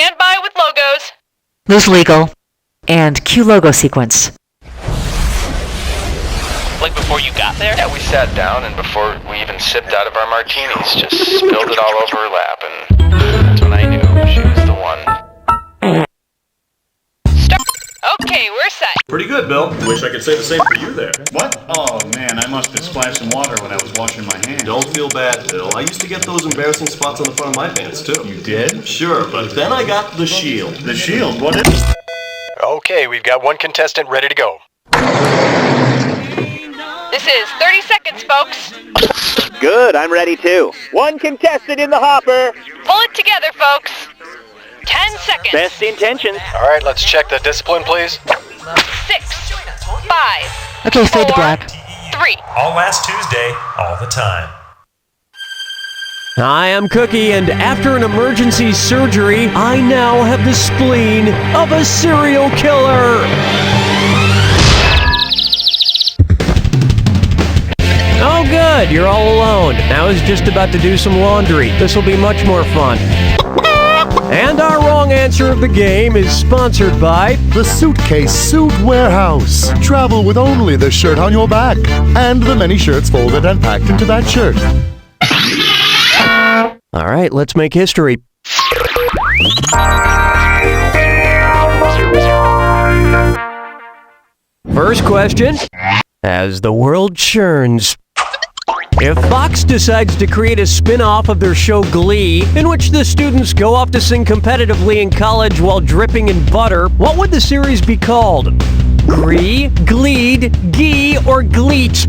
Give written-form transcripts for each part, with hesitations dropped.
stand by with logos. Lose legal. And cue logo sequence. Like before you got there? Yeah, we sat down and before we even sipped out of our martinis, just spilled it all over her lap, and that's when I knew she was the one. Start. Okay, we're set. Pretty good, Bill. Wish I could say the same for you there. What? Oh, man, I must have splashed some water when I was washing my hands. Don't feel bad, Bill. I used to get those embarrassing spots on the front of my pants, too. You did? Sure, but then I got the Shield. The Shield? What is it? Okay, we've got one contestant ready to go. This is 30 seconds, folks. Good, I'm ready too. One contestant in the hopper. Pull it together, folks. 10 seconds. Best intentions. All right, let's check the discipline, please. 6, 5, Okay, fade to 4, black. 3. All last Tuesday, all the time. Hi, I'm Cookie, and after an emergency surgery, I now have the spleen of a serial killer. Oh good, you're all alone. I was just about to do some laundry. This will be much more fun. And our wrong answer of the game is sponsored by the Suitcase Suit Warehouse. Travel with only the shirt on your back and the many shirts folded and packed into that shirt. All right, let's make history. First question. As the world churns, if Fox decides to create a spin-off of their show Glee, in which the students go off to sing competitively in college while dripping in butter, what would the series be called? Gree, Gleed, Gee, or Gleet?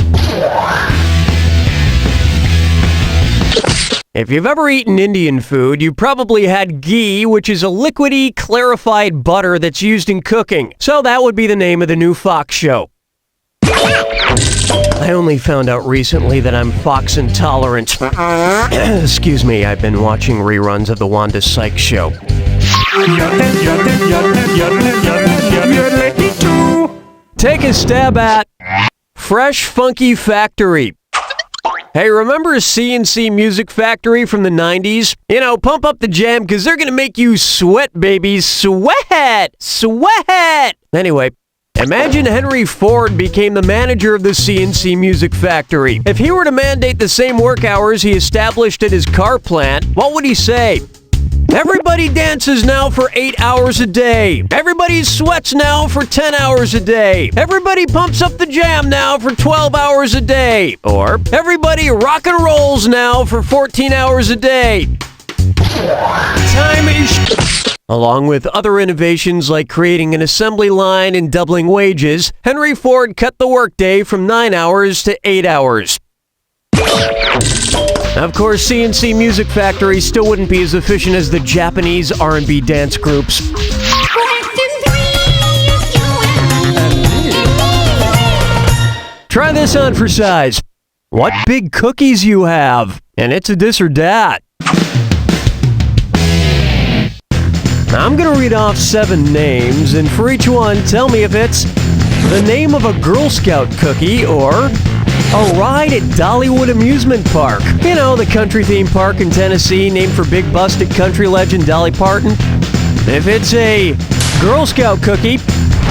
If you've ever eaten Indian food, you probably had ghee, which is a liquidy, clarified butter that's used in cooking. So that would be the name of the new Fox show. I only found out recently that I'm Fox intolerant. Excuse me, I've been watching reruns of the Wanda Sykes show. Take a stab at Fresh Funky Factory. Hey, remember C&C Music Factory from the 90s? You know, pump up the jam because they're going to make you sweat, baby. Sweat! Sweat! Anyway, imagine Henry Ford became the manager of the C&C Music Factory. If he were to mandate the same work hours he established at his car plant, what would he say? Everybody dances now for 8 hours a day. Everybody sweats now for 10 hours a day. Everybody pumps up the jam now for 12 hours a day. Or, everybody rock and rolls now for 14 hours a day. Time is... Along with other innovations like creating an assembly line and doubling wages, Henry Ford cut the workday from 9 hours to 8 hours. Of course, C&C Music Factory still wouldn't be as efficient as the Japanese R&B dance groups. Try this on for size. What big cookies you have? And it's a this or dat. I'm gonna read off 7 names, and for each one, tell me if it's the name of a Girl Scout cookie or a ride at Dollywood Amusement Park. You know, the country theme park in Tennessee named for big busted country legend Dolly Parton. If it's a Girl Scout cookie,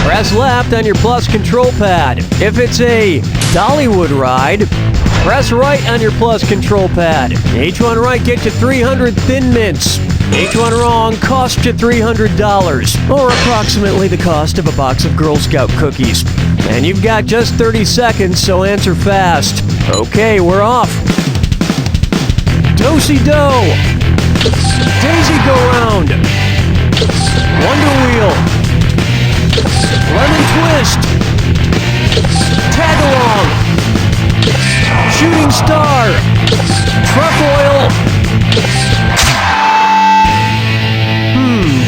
press left on your plus control pad. If it's a Dollywood ride, press right on your plus control pad. Each one right gets you 300 Thin Mints. Each one wrong costs you $300, or approximately the cost of a box of Girl Scout cookies. And you've got just 30 seconds, so answer fast. Okay, we're off. Do-si-do. Daisy go round. Wonder wheel. Lemon twist. Tag along. Shooting star. Truck oil.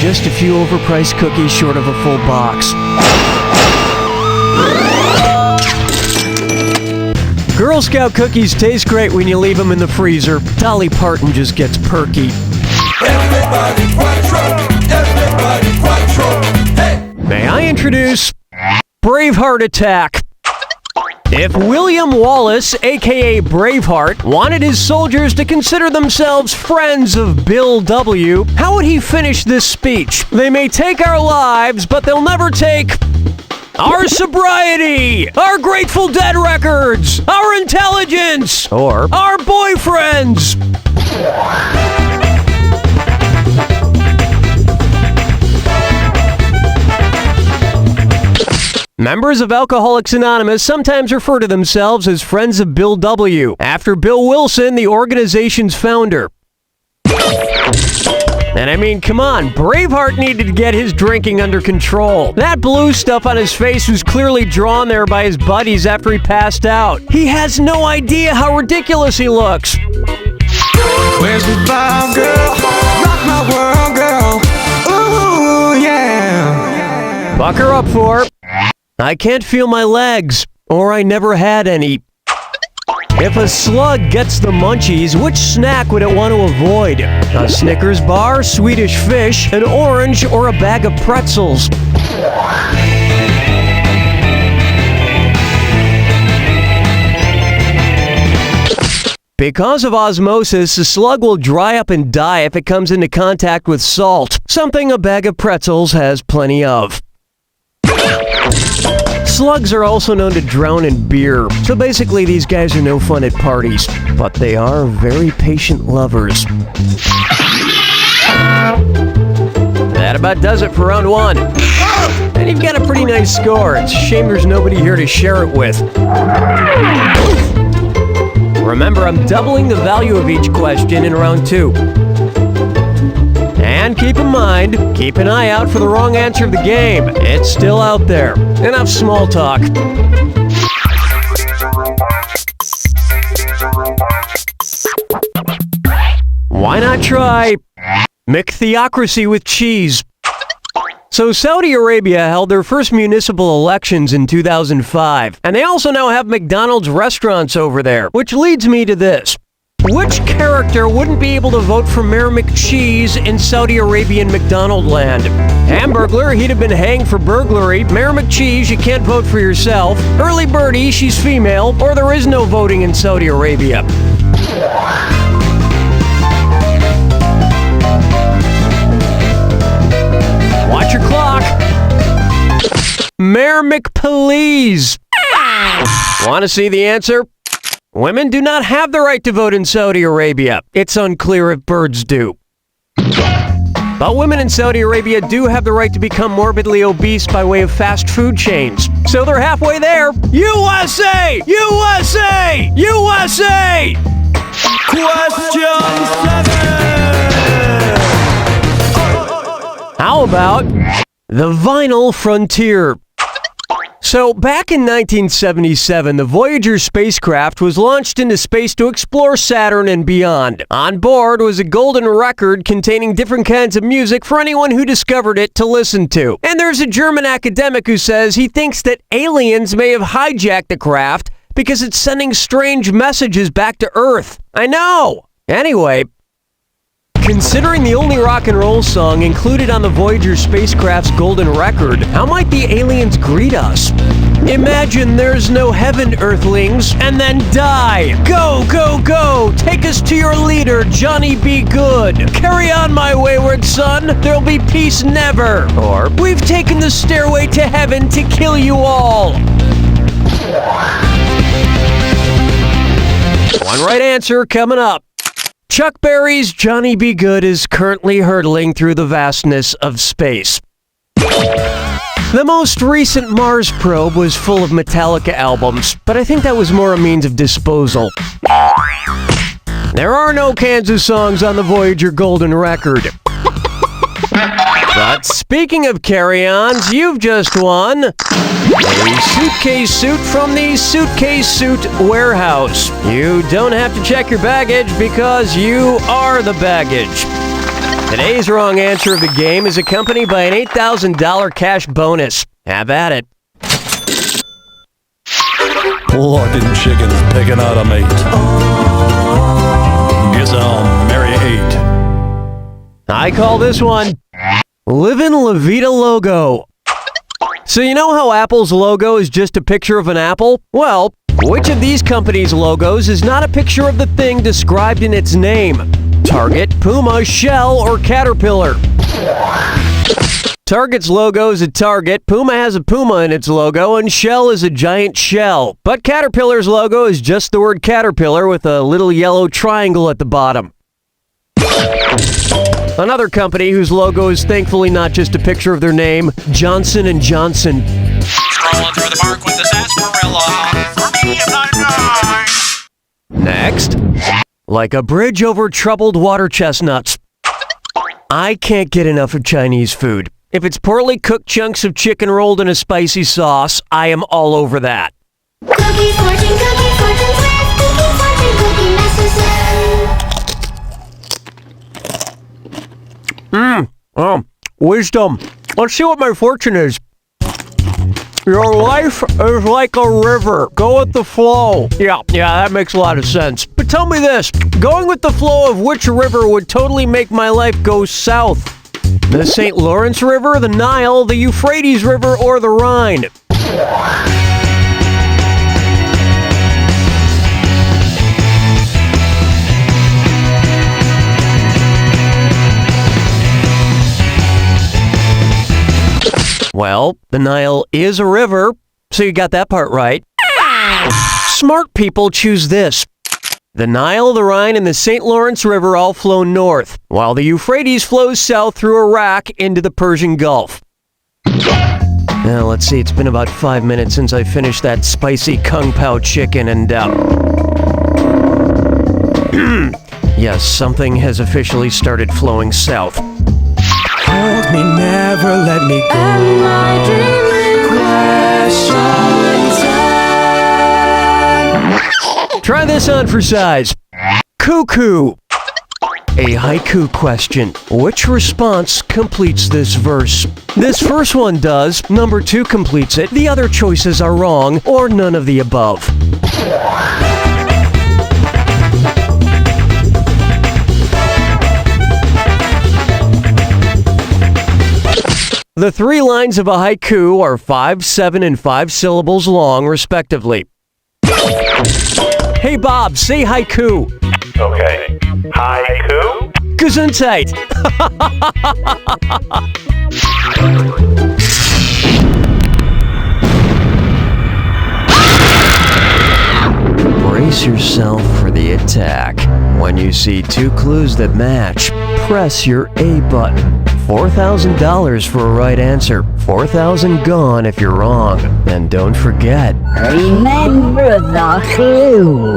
Just a few overpriced cookies short of a full box. Girl Scout cookies taste great when you leave them in the freezer. Dolly Parton just gets perky. Everybody quattro, everybody quattro, hey! May I introduce Braveheart Attack? If William Wallace, aka Braveheart, wanted his soldiers to consider themselves friends of Bill W., how would he finish this speech? They may take our lives, but they'll never take our sobriety, our Grateful Dead records, our intelligence, or our boyfriends. Members of Alcoholics Anonymous sometimes refer to themselves as Friends of Bill W., after Bill Wilson, the organization's founder. And I mean, come on, Braveheart needed to get his drinking under control. That blue stuff on his face was clearly drawn there by his buddies after he passed out. He has no idea how ridiculous he looks. Where's the vibe, girl? Rock my world, girl. Ooh, yeah. Buck her up for. I can't feel my legs, or I never had any. If a slug gets the munchies, which snack would it want to avoid? A Snickers bar, Swedish fish, an orange, or a bag of pretzels? Because of osmosis, a slug will dry up and die if it comes into contact with salt, something a bag of pretzels has plenty of. Slugs are also known to drown in beer, so basically these guys are no fun at parties, but they are very patient lovers. That about does it for round one. And you've got a pretty nice score. It's a shame there's nobody here to share it with. Remember, I'm doubling the value of each question in round two. And keep in mind, keep an eye out for the wrong answer of the game. It's still out there. Enough small talk. Why not try McTheocracy with cheese? So Saudi Arabia held their first municipal elections in 2005, and they also now have McDonald's restaurants over there, which leads me to this. Which character wouldn't be able to vote for Mayor McCheese in Saudi Arabian McDonald land? Hamburglar, he'd have been hanged for burglary. Mayor McCheese, you can't vote for yourself. Early Birdie, she's female, or there is no voting in Saudi Arabia. Watch your clock. Mayor McPlease. Want to see the answer? Women do not have the right to vote in Saudi Arabia. It's unclear if birds do. But women in Saudi Arabia do have the right to become morbidly obese by way of fast food chains. So they're halfway there. USA! USA! USA! Question 7. How about the vinyl frontier? So, back in 1977, the Voyager spacecraft was launched into space to explore Saturn and beyond. On board was a golden record containing different kinds of music for anyone who discovered it to listen to. And there's a German academic who says he thinks that aliens may have hijacked the craft because it's sending strange messages back to Earth. I know! Anyway, considering the only rock and roll song included on the Voyager spacecraft's golden record, how might the aliens greet us? Imagine there's no heaven, Earthlings, and then die. Go, go, go! Take us to your leader, Johnny Be Good. Carry on, my wayward son. There'll be peace never. Or, we've taken the stairway to heaven to kill you all. One right answer coming up. Chuck Berry's Johnny Be Good is currently hurtling through the vastness of space. The most recent Mars probe was full of Metallica albums, but I think that was more a means of disposal. There are no Kansas songs on the Voyager Golden Record. But speaking of carry-ons, you've just won a suitcase suit from the Suitcase Suit Warehouse. You don't have to check your baggage because you are the baggage. Today's wrong answer of the game is accompanied by an $8,000 cash bonus. Have at it. Plucking chickens, picking out a mate. Guess I'll marry 8. I call this one Livin' La Vida logo. So you know how Apple's logo is just a picture of an apple? Well, Which of these companies' logos is not a picture of the thing described in its name? Target, Puma, Shell, or Caterpillar? Target's logo is a target, Puma has a puma in its logo, and Shell is a giant shell. But Caterpillar's logo is just the word caterpillar with a little yellow triangle at the bottom. Another company whose logo is thankfully not just a picture of their name, Johnson & Johnson. Strolling through the park with the sarsaparilla. For me and my Next, like a bridge over troubled water chestnuts. I can't get enough of Chinese food. If it's poorly cooked chunks of chicken rolled in a spicy sauce, I am all over that. Cookie fortune with Cookie fortune, Masterson. Wisdom. Let's see what my fortune is. Your life is like a river. Go with the flow. Yeah, that makes a lot of sense. But tell me this, going with the flow of which river would totally make my life go south? The St. Lawrence River, the Nile, the Euphrates River, or the Rhine? Well, the Nile is a river, so you got that part right. Smart people choose this. The Nile, the Rhine, and the St. Lawrence River all flow north, while the Euphrates flows south through Iraq into the Persian Gulf. Now, let's see, it's been about 5 minutes since I finished that spicy Kung Pao chicken, and, yes, something has officially started flowing south. Hold me, never let me go. Am I dreaming? Question time. Try this on for size. Cuckoo. A haiku question. Which response completes this verse? This first one does, number 2 completes it, the other choices are wrong, or none of the above. The 3 lines of a haiku are 5, 7, and 5 syllables long, respectively. Hey Bob, say haiku. Okay. Haiku? Gesundheit. Brace yourself for the attack. When you see 2 clues that match, press your A button. $4,000 for a right answer. $4,000 gone if you're wrong. And don't forget, Remember the clue.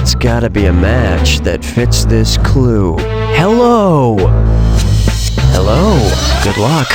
it's gotta be a match that fits this clue. Hello. Hello. Good luck.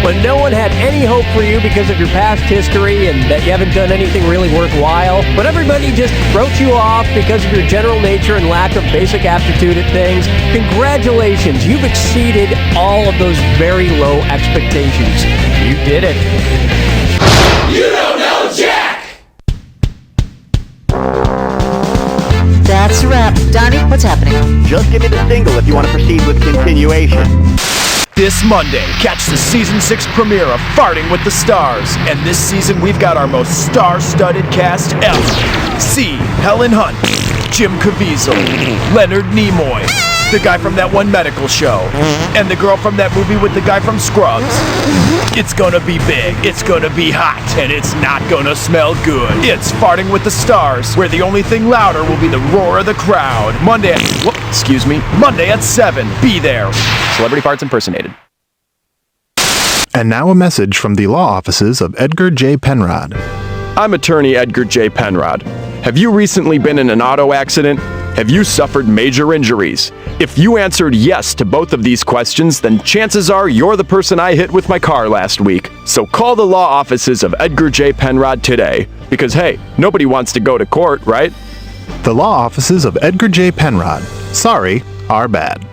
when no one had any hope for you because of your past history and that you haven't done anything really worthwhile, when everybody just wrote you off because of your general nature and lack of basic aptitude at things, congratulations, you've exceeded all of those very low expectations. You did it. You don't know Jack! That's a wrap. Donnie, what's happening? Just give me the single if you want to proceed with continuation. This Monday, catch the Season 6 premiere of Farting with the Stars. And this season, we've got our most star-studded cast ever. See Helen Hunt, Jim Caviezel, Leonard Nimoy, the guy from that one medical show, and the girl from that movie with the guy from Scrubs. It's gonna be big, it's gonna be hot, and it's not gonna smell good. It's Farting with the Stars, where the only thing louder will be the roar of the crowd. Monday at 7. Be there. Celebrity Farts impersonated. And now a message from the law offices of Edgar J. Penrod. I'm attorney Edgar J. Penrod. Have you recently been in an auto accident? Have you suffered major injuries? If you answered yes to both of these questions, then chances are you're the person I hit with my car last week. So call the law offices of Edgar J. Penrod today. Because hey, nobody wants to go to court, right? The law offices of Edgar J. Penrod. Sorry, our bad.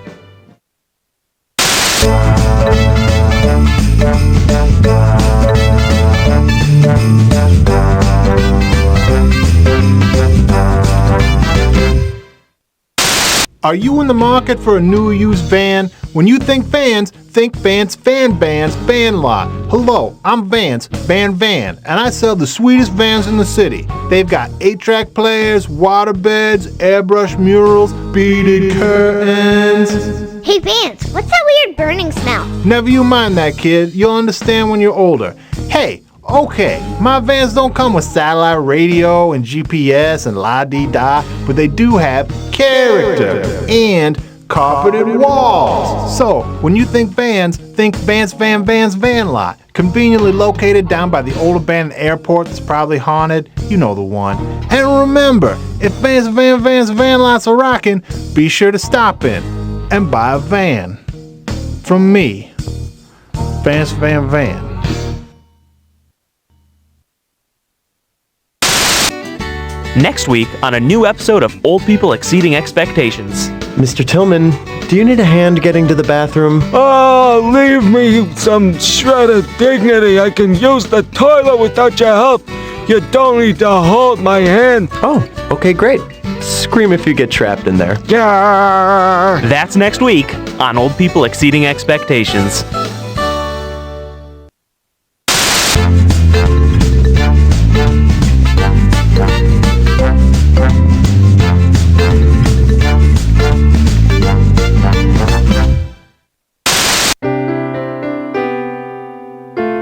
Are you in the market for a new used van? When you think Vans Van Lot. Hello, I'm Vance, Van, and I sell the sweetest vans in the city. They've got 8-track players, water beds, airbrush murals, beaded curtains. Hey Vance, what's that weird burning smell? Never you mind that, kid. You'll understand when you're older. Hey, okay, my vans don't come with satellite radio and GPS and la-dee-da, but they do have character and carpeted walls. So, when you think Vans Van Lot. Conveniently located down by the old abandoned airport that's probably haunted. You know the one. And remember, if Vans Van Lots are rocking, be sure to stop in and buy a van. From me, Vance Van. Next week on a new episode of Old People Exceeding Expectations. Mr. Tillman, do you need a hand getting to the bathroom? Oh, leave me some shred of dignity. I can use the toilet without your help. You don't need to hold my hand. Oh, okay, great. Scream if you get trapped in there. Yeah. That's next week on Old People Exceeding Expectations.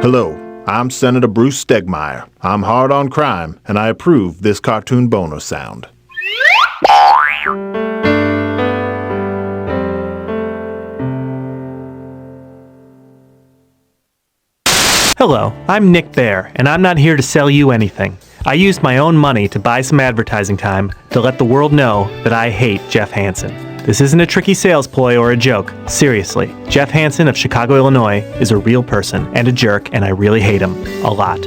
Hello, I'm Senator Bruce Stegmeyer. I'm hard on crime, and I approve this cartoon boner sound. Hello, I'm Nick Bear, and I'm not here to sell you anything. I used my own money to buy some advertising time to let the world know that I hate Jeff Hansen. This isn't a tricky sales ploy or a joke. Seriously, Jeff Hansen of Chicago, Illinois is a real person and a jerk, and I really hate him. A lot.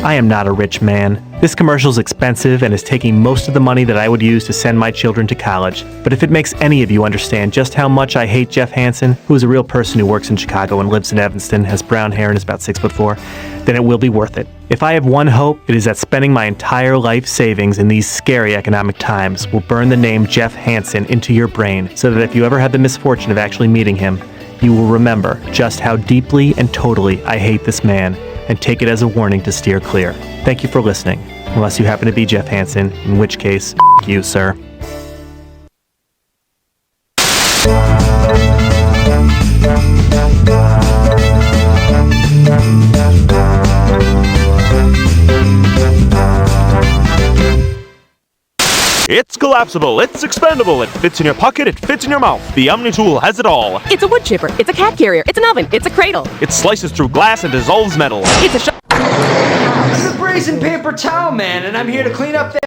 I am not a rich man. This commercial's expensive and is taking most of the money that I would use to send my children to college. But if it makes any of you understand just how much I hate Jeff Hansen, who is a real person who works in Chicago and lives in Evanston, has brown hair and is about 6'4", then it will be worth it. If I have one hope, it is that spending my entire life savings in these scary economic times will burn the name Jeff Hansen into your brain, so that if you ever had the misfortune of actually meeting him, you will remember just how deeply and totally I hate this man, and take it as a warning to steer clear. Thank you for listening, unless you happen to be Jeff Hansen, in which case, f*** you, sir. It's collapsible, it's expandable, it fits in your pocket, it fits in your mouth. The Omni Tool has it all. It's a wood chipper, it's a cat carrier, it's an oven, it's a cradle. It slices through glass and dissolves metal. It's a This is a brazen paper towel man, and I'm here to clean up that